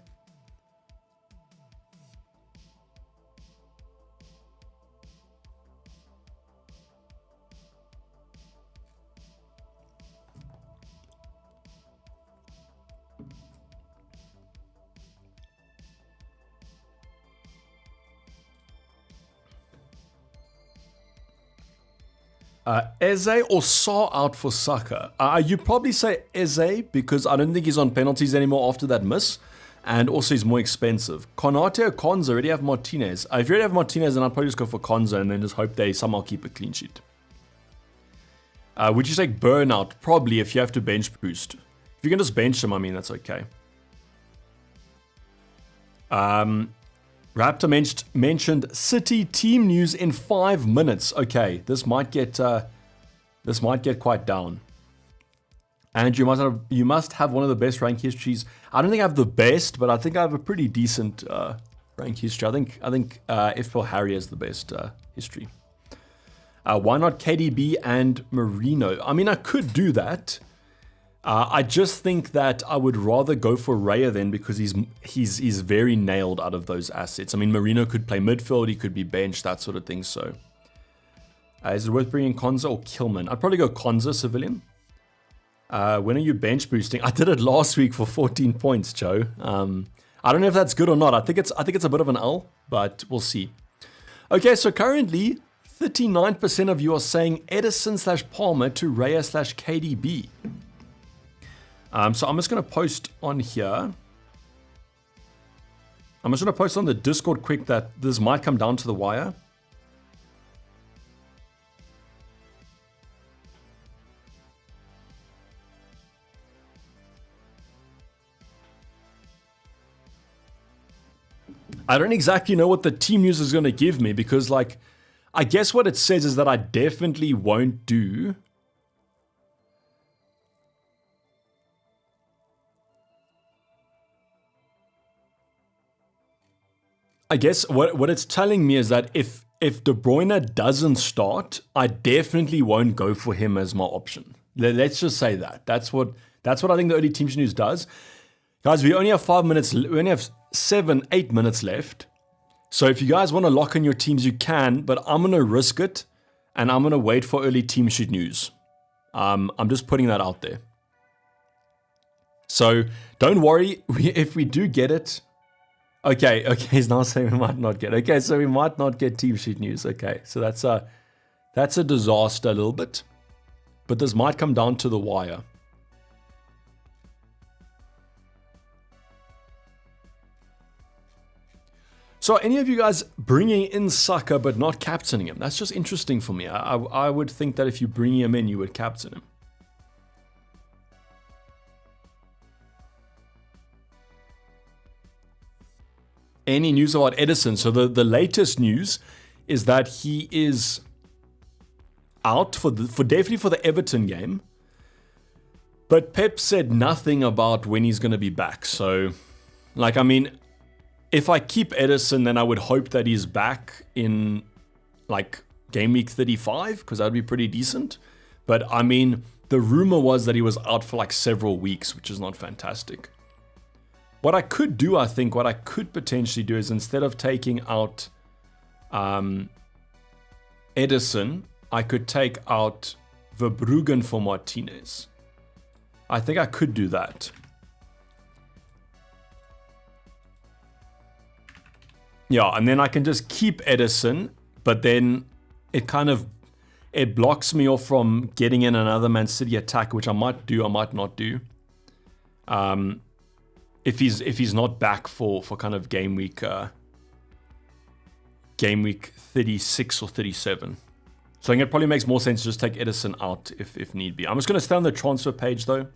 Eze or Saar out for Saka? You probably say Eze because I don't think he's on penalties anymore after that miss. And also he's more expensive. Konate or Konza? Already have Martinez. If you already have Martinez, then I'd probably just go for Konza and then just hope they somehow keep a clean sheet. Would you take Burnout? Probably if you have to bench boost. If you can just bench him, I mean, that's okay. Raptor mentioned City team news in 5 minutes. Okay, this might get quite down. And you must have one of the best rank histories. I don't think I have the best, but I think I have a pretty decent rank history. I think FPL Harry has the best history. Why not KDB and Marino? I mean, I could do that. I just think that I would rather go for Raya then because he's very nailed out of those assets. I mean, Marino could play midfield, he could be benched, that sort of thing. So, is it worth bringing Konza or Kilman? I'd probably go Konza, civilian. When are you bench boosting? I did it last week for 14 points, Joe. I don't know if that's good or not. I think it's a bit of an L, but we'll see. Okay, so currently 39% of you are saying Edison/Palmer to Raya/KDB. So I'm just going to post on here. I'm just going to post on the Discord quick that this might come down to the wire. I don't exactly know what the team news is going to give me because, like, I guess what it says is that I definitely won't do. I guess what it's telling me is that if De Bruyne doesn't start, I definitely won't go for him as my option. Let's just say that. That's what I think the early teams news does. Guys, we only have 5 minutes. We only have 8 minutes left. So if you guys want to lock in your teams, you can, but I'm going to risk it and I'm going to wait for early team sheet news. I'm just putting that out there. So don't worry if we do get it. Okay, he's now saying we might not get. Okay, so we might not get team sheet news. Okay, so that's a disaster a little bit, but this might come down to the wire. So any of you guys bringing in Saka but not captaining him? That's just interesting for me. I would think that if you bring him in, you would captain him. Any news about Edison? So the latest news is that he is out for definitely for the Everton game. But Pep said nothing about when he's going to be back. So, like, I mean, if I keep Edison, then I would hope that he's back in, like, game week 35, because that would be pretty decent. But, I mean, the rumor was that he was out for, like, several weeks, which is not fantastic. What I could do, I think, what I could potentially do is instead of taking out Edison, I could take out Verbruggen for Martinez. I think I could do that. Yeah, and then I can just keep Edison, but then it blocks me off from getting in another Man City attack, which I might do, I might not do. If he's not back for kind of game week 36 or 37. So I think it probably makes more sense to just take Edison out if need be. I'm just going to stay on the transfer page though.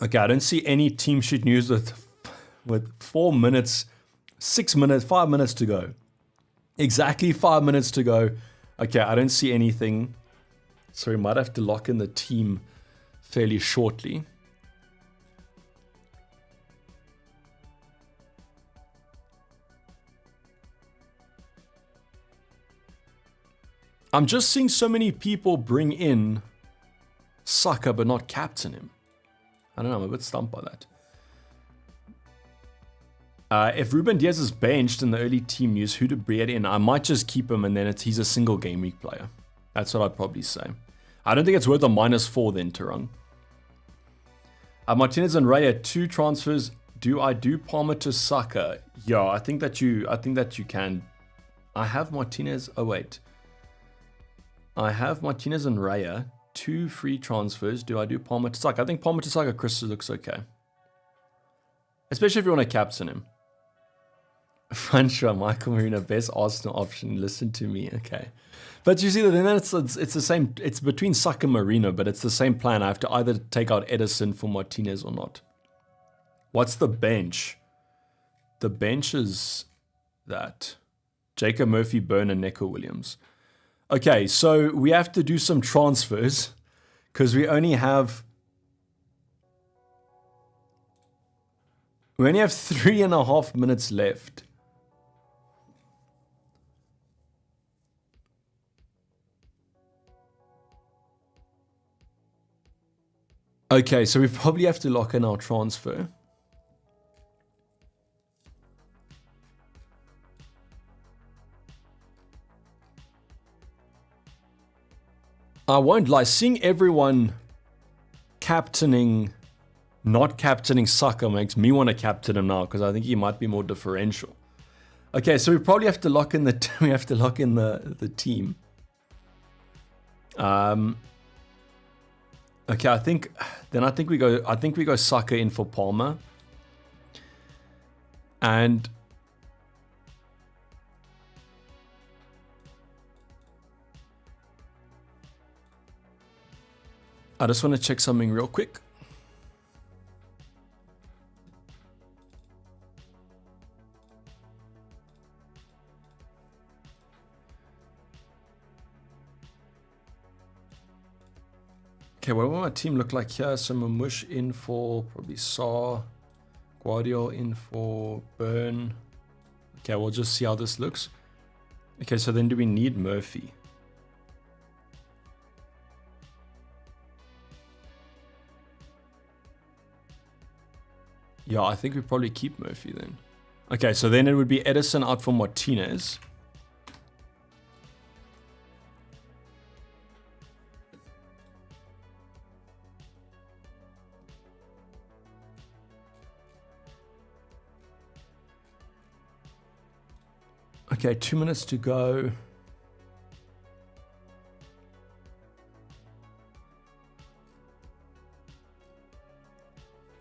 Okay, I don't see any team sheet news with 4 minutes, 6 minutes, 5 minutes to go. Exactly 5 minutes to go. Okay, I don't see anything. So we might have to lock in the team fairly shortly. I'm just seeing so many people bring in Saka but not captain him. I don't know, I'm a bit stumped by that. If Ruben Diaz is benched in the early team news, who to bring in? I might just keep him and then he's a single game week player. That's what I'd probably say. I don't think it's worth a -4 then, Tarang. Martinez and Raya, 2 transfers. Do I do Palmer to Saka? Yeah, I think that you can. I have Martinez. Oh wait. I have Martinez and Raya, 2 free transfers. Do I do Palmer to Saka? I think Palmer to Saka, Chris, looks okay. Especially if you want to captain him. Francois, Michael Marino, best Arsenal option. Listen to me, okay. But you see, then it's the same. It's between Saka and Marino, but it's the same plan. I have to either take out Edison for Martinez or not. What's the bench? The bench is that Jacob Murphy, Byrne, and Neco Williams. Okay, so we have to do some transfers because we only have 3.5 minutes left. Okay, so we probably have to lock in our transfer. I won't lie, seeing everyone not captaining Saka makes me want to captain him now because I think he might be more differential. Okay, so we probably have to lock in the team. Okay, I think we go Saka in for Palmer. And I just want to check something real quick. Okay, what will my team look like here? So Mamush in for probably Saw, Guardiola in for Byrne. Okay, we'll just see how this looks. Okay, so then do we need Murphy? Yeah, I think we probably keep Murphy then. Okay, so then it would be Edison out for Martinez. Okay, 2 minutes to go.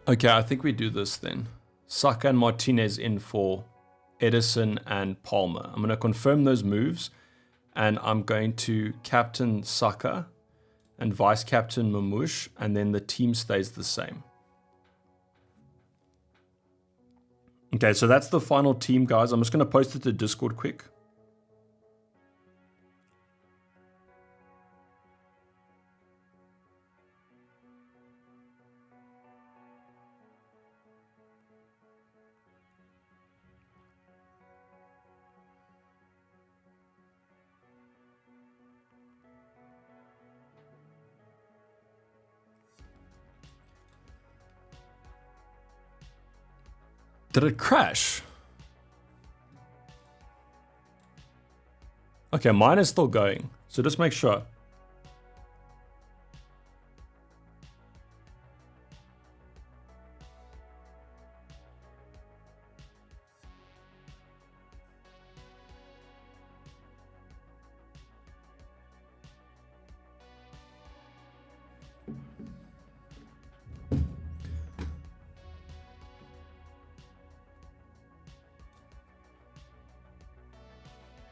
Okay, I think we do this then. Saka and Martinez in for Edison and Palmer. I'm going to confirm those moves, and I'm going to captain Saka and vice captain Mamush, and then the team stays the same. Okay, so that's the final team, guys. I'm just going to post it to Discord quick. Did it crash? Okay, mine is still going. So just make sure.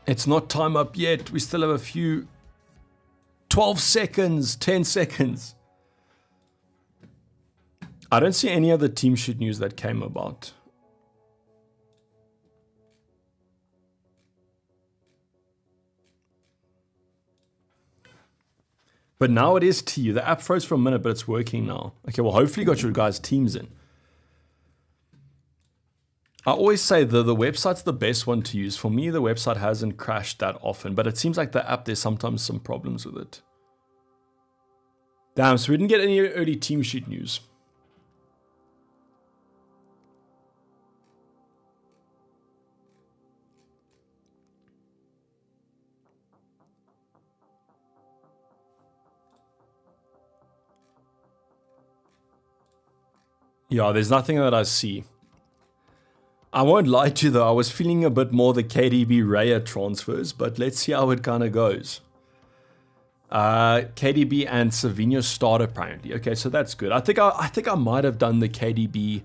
It's not time up yet. We still have a few. 12 seconds, 10 seconds. I don't see any other team sheet news that came about. But now it is TU. The app froze for a minute, but it's working now. Okay, well, hopefully you got your guys' teams in. I always say the website's the best one to use. For me, the website hasn't crashed that often, but it seems like the app, there's sometimes some problems with it. Damn, so we didn't get any early team sheet news. Yeah, there's nothing that I see. I won't lie to you though, I was feeling a bit more the KDB Raya transfers, but let's see how it kind of goes. KDB and Savinho start apparently. Okay, so that's good. I think I might have done the KDB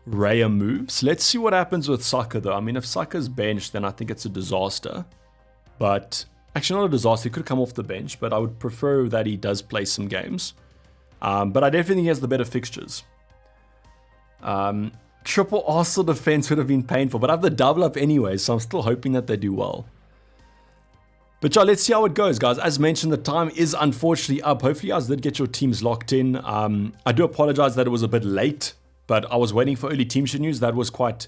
Raya moves. Let's see what happens with Saka though. I mean, if Saka's benched, then I think it's a disaster. But actually not a disaster. He could come off the bench, but I would prefer that he does play some games. But I definitely think he has the better fixtures. Triple Arsenal defense would have been painful, but I have the double up anyway, so I'm still hoping that they do well. But yeah, let's see how it goes, guys. As mentioned, the time is unfortunately up. Hopefully, you guys did get your teams locked in. I do apologize that it was a bit late, but I was waiting for early team sheet news. That was quite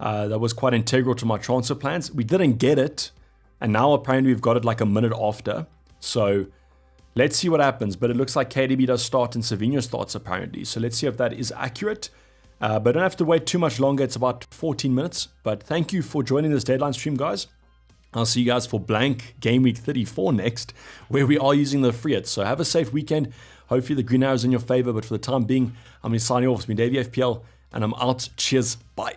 integral to my transfer plans. We didn't get it, and now apparently we've got it like a minute after. So let's see what happens. But it looks like KDB does start and Savinho starts apparently. So let's see if that is accurate. But don't have to wait too much longer. It's about 14 minutes. But thank you for joining this deadline stream, guys. I'll see you guys for blank game week 34 next, where we are using the free hits. So have a safe weekend. Hopefully the green arrow is in your favor. But for the time being, I'm going to sign you off. It's been Davey FPL, and I'm out. Cheers. Bye.